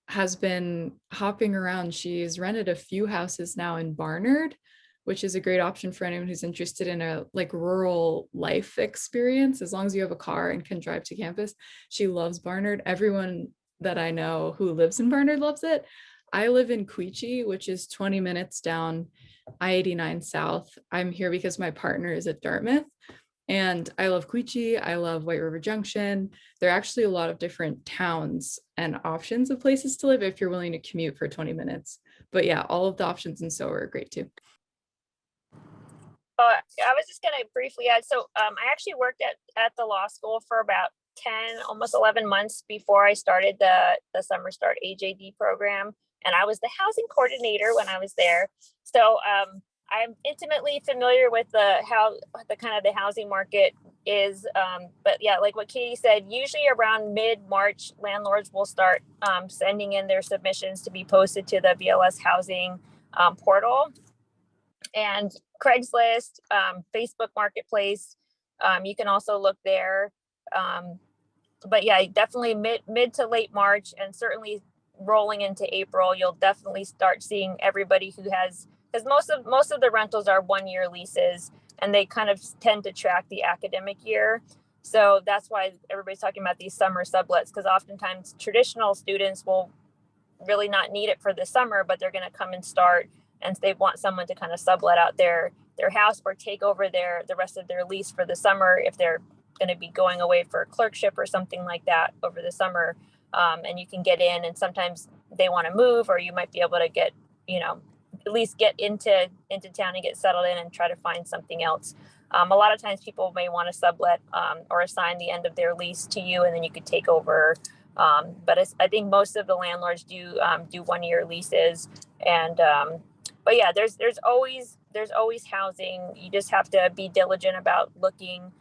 has been hopping around. She's rented a few houses now in Barnard, which is a great option for anyone who's interested in a like rural life experience, as long as you have a car and can drive to campus. She loves Barnard. Everyone that I know who lives in Barnard loves it. I live in Quechee, which is 20 minutes down I-89 South. I'm here because my partner is at Dartmouth, and I love Quechee. I love White River Junction. There are actually a lot of different towns and options of places to live if you're willing to commute for 20 minutes. But yeah, all of the options in Sower are great too. I was just going to briefly add. So I actually worked at the law school for about 10, almost 11 months before I started the Summer Start AJD program. And I was the housing coordinator when I was there. So I'm intimately familiar with how the kind of the housing market is. But yeah, like what Katie said, usually around mid-March, landlords will start sending in their submissions to be posted to the VLS housing portal. And Craigslist, Facebook Marketplace, you can also look there. but yeah, definitely mid to late March, and certainly rolling into April, you'll definitely start seeing everybody who has, because most of the rentals are 1-year leases, and they kind of tend to track the academic year. So that's why everybody's talking about these summer sublets, because oftentimes traditional students will really not need it for the summer, but they're going to come and start, and they want someone to kind of sublet out their house or take over the rest of their lease for the summer if they're going to be going away for a clerkship or something like that over the summer. And you can get in, and sometimes they want to move, or you might be able to get, at least get into town and get settled in and try to find something else. A lot of times people may want to sublet or assign the end of their lease to you, and then you could take over. But I think most of the landlords do 1-year leases, and but yeah, there's always housing. You just have to be diligent about looking.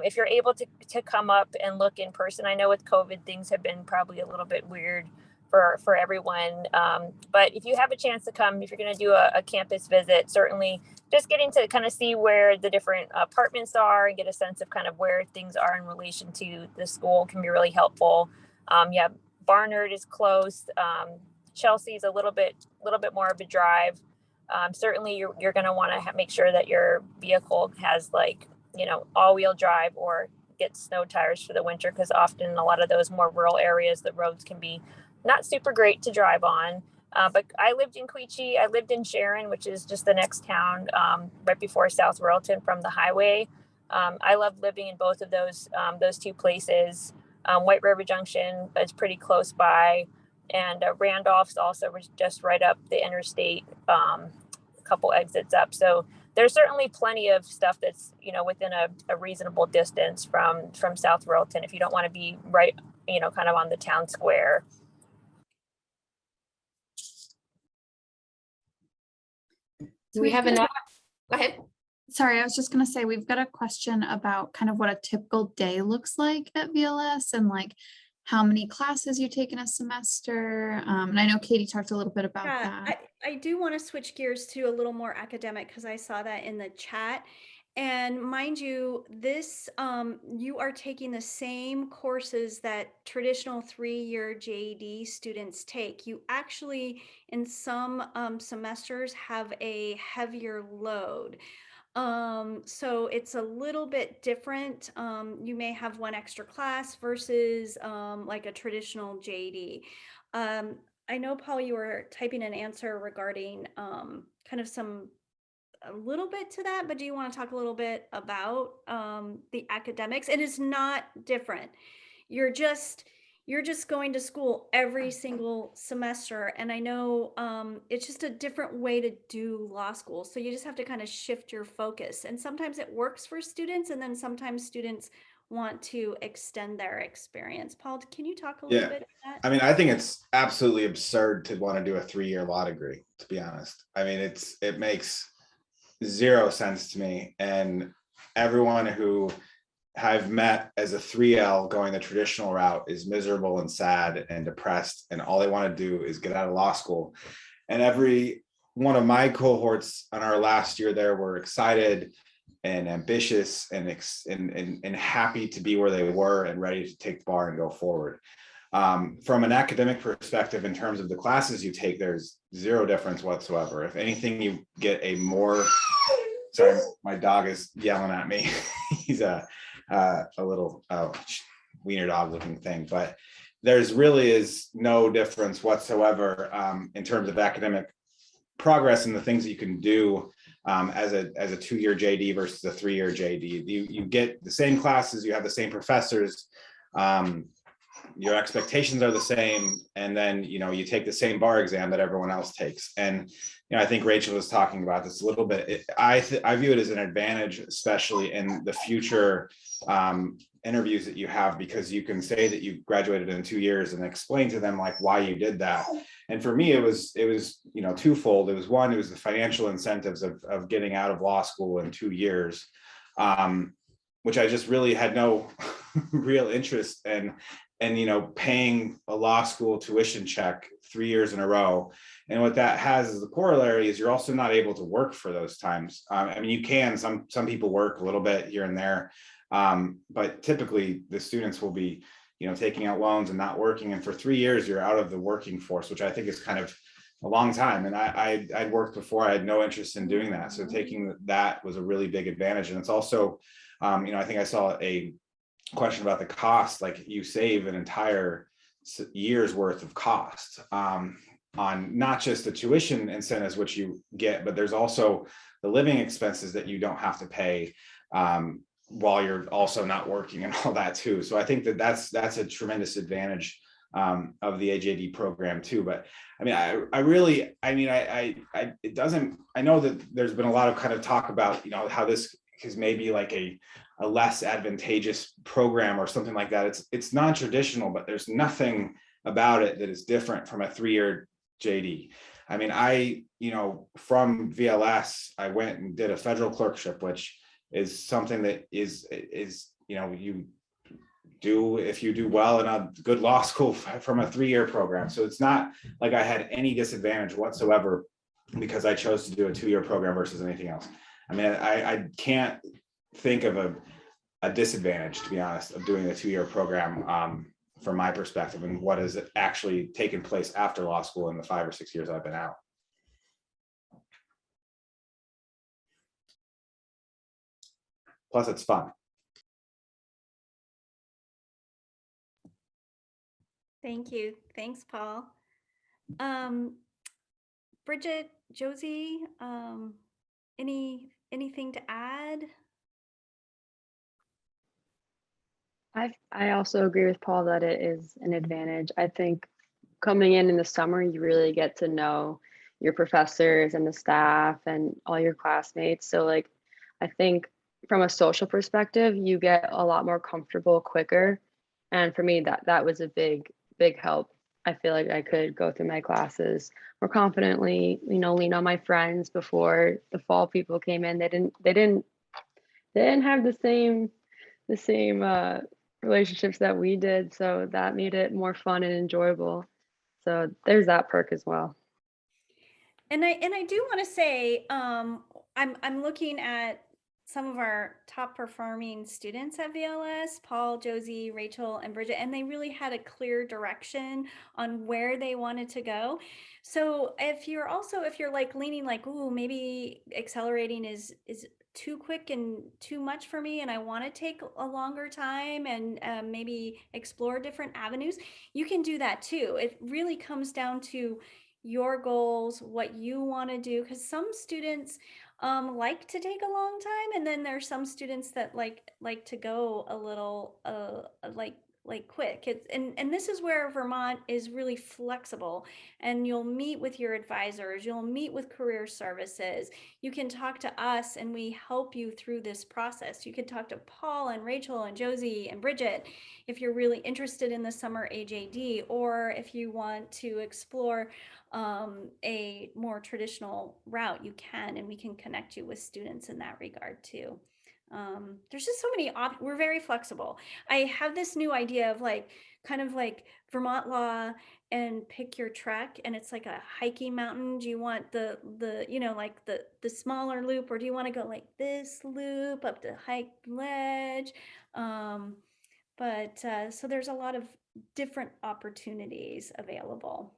If you're able to come up and look in person, I know with COVID things have been probably a little bit weird for everyone. But if you have a chance to come, if you're going to do a campus visit, certainly just getting to kind of see where the different apartments are and get a sense of kind of where things are in relation to the school can be really helpful. Yeah, Barnard is close. Chelsea's a little bit more of a drive. Certainly you're going to want to make sure that your vehicle has all-wheel drive or get snow tires for the winter, because often in a lot of those more rural areas, the roads can be not super great to drive on. But I lived in Quechee. I lived in Sharon, which is just the next town right before South Royalton from the highway. I loved living in both of those two places. White River Junction is pretty close by, and Randolph's also was just right up the interstate, a couple exits up. So there's certainly plenty of stuff that's within a reasonable distance from South Royalton if you don't want to be right kind of on the town square. Do we have enough? Go ahead. Sorry, I was just going to say, we've got a question about kind of what a typical day looks like at VLS, and like how many classes you take in a semester. And I know Katie talked a little bit about that. I do want to switch gears to a little more academic, because I saw that in the chat. And mind you, this you are taking the same courses that traditional 3-year JD students take. You actually, in some semesters, have a heavier load. So it's a little bit different. You may have one extra class versus like a traditional JD. I know, Paul, you were typing an answer regarding kind of a little bit to that, but do you want to talk a little bit about the academics? It is not different. You're just going to school every single semester, and I know it's just a different way to do law school. So you just have to kind of shift your focus, and sometimes it works for students, and then sometimes students want to extend their experience. Paul, can you talk a little bit about that? I mean, I think it's absolutely absurd to want to do a 3-year law degree, to be honest. I mean, it makes zero sense to me. And everyone who I've met as a 3L going the traditional route is miserable and sad and depressed, and all they want to do is get out of law school. And every one of my cohorts on our last year there were excited and ambitious and happy to be where they were and ready to take the bar and go forward. From an academic perspective, in terms of the classes you take, there's zero difference whatsoever. If anything, you get a more, sorry, my dog is yelling at me. He's a little wiener dog looking thing, but there's really is no difference whatsoever in terms of academic progress and the things that you can do as a 2-year JD versus a 3-year JD. You get the same classes, you have the same professors, your expectations are the same, and then you take the same bar exam that everyone else takes. And I think Rachel was talking about this a little bit. I view it as an advantage, especially in the future interviews that you have, because you can say that you graduated in 2 years and explain to them like why you did that. And for me, it was twofold. It was one, it was the financial incentives of getting out of law school in 2 years, which I just really had no real interest in. And paying a law school tuition check 3 years in a row. And what that has as the corollary is you're also not able to work for those times. I mean, you can, some people work a little bit here and there, but typically the students will be taking out loans and not working. And for 3 years, you're out of the working force, which I think is kind of a long time. And I'd worked before. I had no interest in doing that. So taking that was a really big advantage. And it's also, I think I saw a question about the cost. Like, you save an entire year's worth of cost on not just the tuition incentives, which you get, but there's also the living expenses that you don't have to pay while you're also not working and all that too. So I think that's a tremendous advantage of the AJD program too. But I mean, I know that there's been a lot of kind of talk about, how this is maybe like a less advantageous program or something like that. It's non-traditional, but there's nothing about it that is different from a 3-year JD. I mean, from VLS, I went and did a federal clerkship, which is something that is you do if you do well in a good law school from a 3-year program. So it's not like I had any disadvantage whatsoever because I chose to do a 2-year program versus anything else. I mean, I can't think of a disadvantage, to be honest, of doing a 2-year program from my perspective, and what has actually taken place after law school in the 5 or 6 years I've been out. Plus, it's fun. Thank you. Thanks, Paul. Bridget, Josie, anything to add? I also agree with Paul that it is an advantage. I think coming in the summer, you really get to know your professors and the staff and all your classmates. So like, I think from a social perspective, you get a lot more comfortable quicker. And for me, that was a big help. I feel like I could go through my classes more confidently, lean on my friends. Before the fall people came in, they didn't have the same relationships that we did. So that made it more fun and enjoyable. So there's that perk as well. And I do want to say, I'm looking at some of our top performing students at VLS, Paul, Josie, Rachel, and Bridget, and they really had a clear direction on where they wanted to go. So if you're like leaning like, ooh, maybe accelerating is too quick and too much for me, and I want to take a longer time and maybe explore different avenues, you can do that too. It really comes down to your goals, what you want to do, because some students like to take a long time, and then there's some students that like to go a little like quick. And this is where Vermont is really flexible, and you'll meet with your advisors, you'll meet with career services, you can talk to us and we help you through this process. You can talk to Paul and Rachel and Josie and Bridget if you're really interested in the summer AJD, or if you want to explore a more traditional route, you can, and we can connect you with students in that regard too. There's just so many we're very flexible. I have this new idea of like kind of like Vermont law and pick your trek, and it's like a hiking mountain. Do you want the like the smaller loop, or do you want to go like this loop up the hike ledge? So there's a lot of different opportunities available.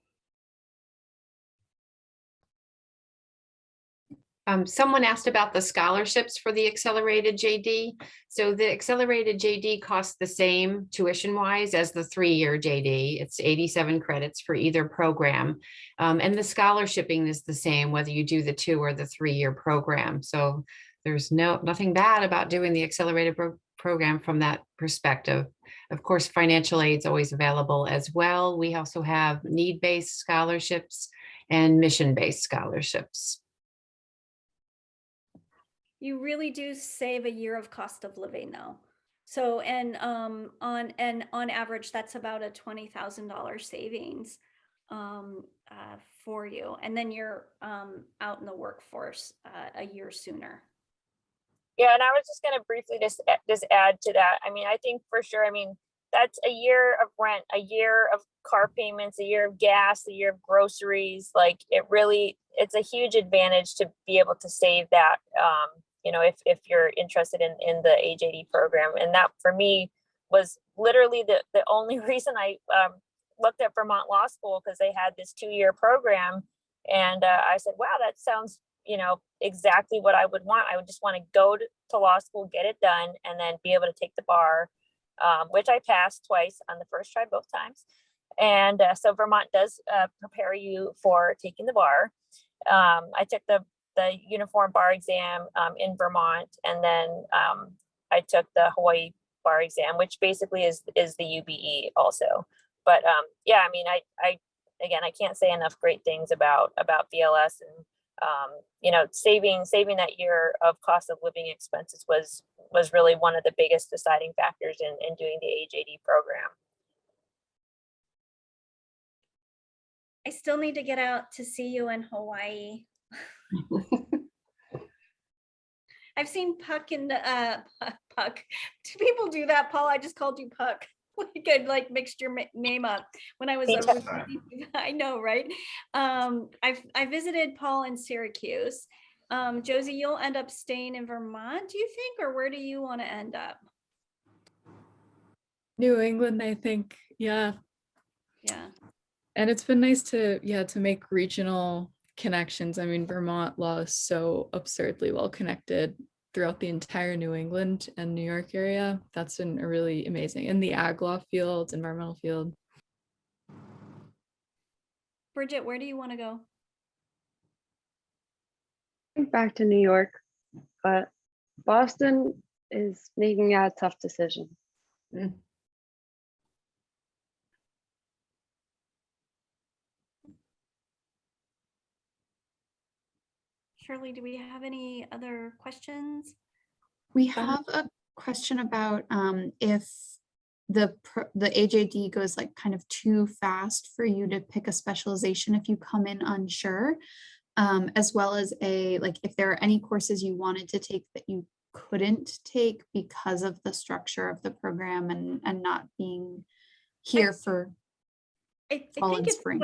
Someone asked about the scholarships for the accelerated JD. So the accelerated JD costs the same tuition wise as the 3-year JD. It's 87 credits for either program. And the scholarshiping is the same, whether you do the 2 or the 3-year program. So there's nothing bad about doing the accelerated program from that perspective. Of course, financial aid is always available as well. We also have need-based scholarships and mission-based scholarships. You really do save a year of cost of living though. So, and on average, that's about a $20,000 savings for you. And then you're out in the workforce a year sooner. Yeah, and I was just going to briefly just add to that. I mean, I think for sure, I mean, that's a year of rent, a year of car payments, a year of gas, a year of groceries. Like it's a huge advantage to be able to save that, if you're interested in the AJD program. And that for me was literally the only reason I looked at Vermont Law School, because they had this 2-year program. And I said, wow, that sounds, exactly what I would want. I would just want to go to law school, get it done, and then be able to take the bar, which I passed twice on the first try, both times. And so Vermont does prepare you for taking the bar. I took the uniform bar exam in Vermont, and then I took the Hawaii bar exam, which basically is the UBE also. But yeah, I mean, I again, I can't say enough great things about VLS, and saving that year of cost of living expenses was really one of the biggest deciding factors in doing the AJD program. I still need to get out to see you in Hawaii. I've seen Puck in the Puck. Do people do that, Paul? I just called you Puck. I mixed your name up when I was. I know, right? I visited Paul in Syracuse. Josie, you'll end up staying in Vermont, do you think, or where do you want to end up? New England, I think. Yeah. Yeah. And it's been nice to make regional connections. I mean, Vermont law is so absurdly well connected throughout the entire New England and New York area. That's been really amazing. In the ag law field, environmental field. Bridget, where do you want to go? I think back to New York, but Boston is making a tough decision. Shirley, do we have any other questions? We have a question about if the AJD goes like kind of too fast for you to pick a specialization if you come in unsure, as well as if there are any courses you wanted to take that you couldn't take because of the structure of the program and not being here for fall and spring.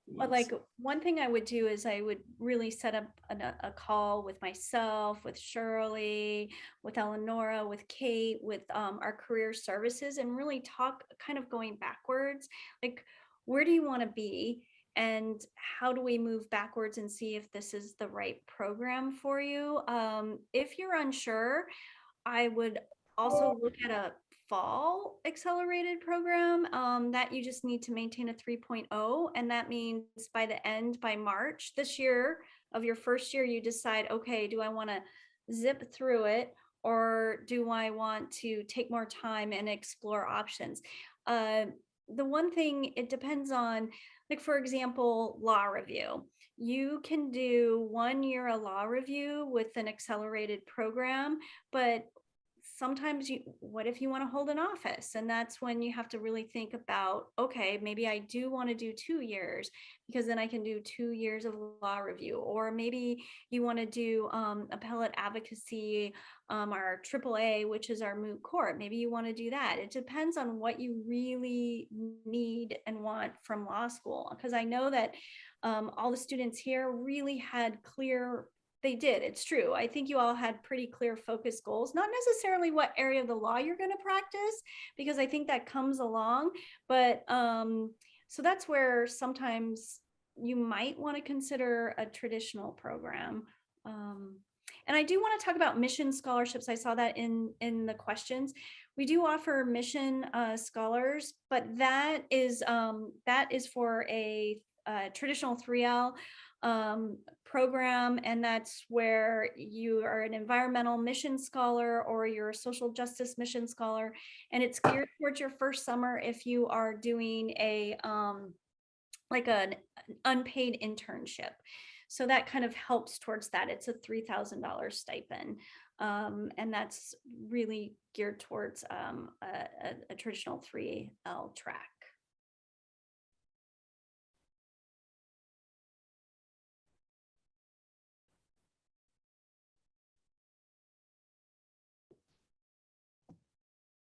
Like one thing I would do is I would really set up a call with myself, with Shirley, with Eleonora, with Kate, with our career services, and really talk kind of going backwards. Like, where do you want to be? And how do we move backwards and see if this is the right program for you? If you're unsure, I would also look at a fall accelerated program that you just need to maintain a 3.0. And that means by March this year of your first year, you decide, okay, do I want to zip through it, or do I want to take more time and explore options? The one thing, it depends on, like, for example, law review. You can do 1 year of law review with an accelerated program, but sometimes what if you want to hold an office? And that's when you have to really think about, okay, maybe I do want to do 2 years, because then I can do 2 years of law review. Or maybe you want to do appellate advocacy, our AAA, which is our moot court. Maybe you want to do that. It depends on what you really need and want from law school. Because I know that all the students here really had clear. They did. It's true. I think you all had pretty clear focus goals, not necessarily what area of the law you're going to practice, because I think that comes along. But so that's where sometimes you might want to consider a traditional program. And I do want to talk about mission scholarships. I saw that in the questions. We do offer mission scholars, but that is for a traditional 3L program, and that's where you are an environmental mission scholar or you're a social justice mission scholar, and it's geared towards your first summer if you are doing a like an unpaid internship. So that kind of helps towards that. It's a $3,000 stipend, and that's really geared towards a traditional 3L track.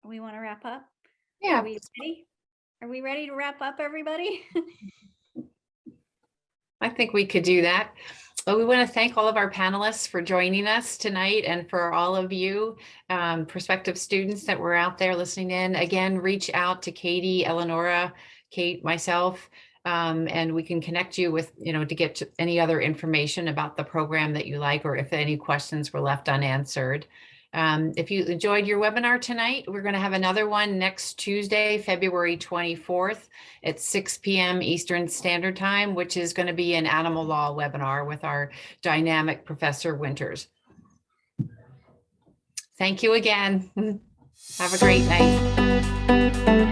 We want to wrap up? Yeah. Are we ready to wrap up, everybody? I think we could do that. we want to thank all of our panelists for joining us tonight, and for all of you prospective students that were out there listening in. Again, reach out to Katie, Eleonora, Kate, myself, and we can connect you with, to get to any other information about the program that you like, or if any questions were left unanswered. If you enjoyed your webinar tonight, we're going to have another one next Tuesday, February 24th at 6 p.m. Eastern Standard Time, which is going to be an animal law webinar with our dynamic Professor Winters. Thank you again. Have a great night.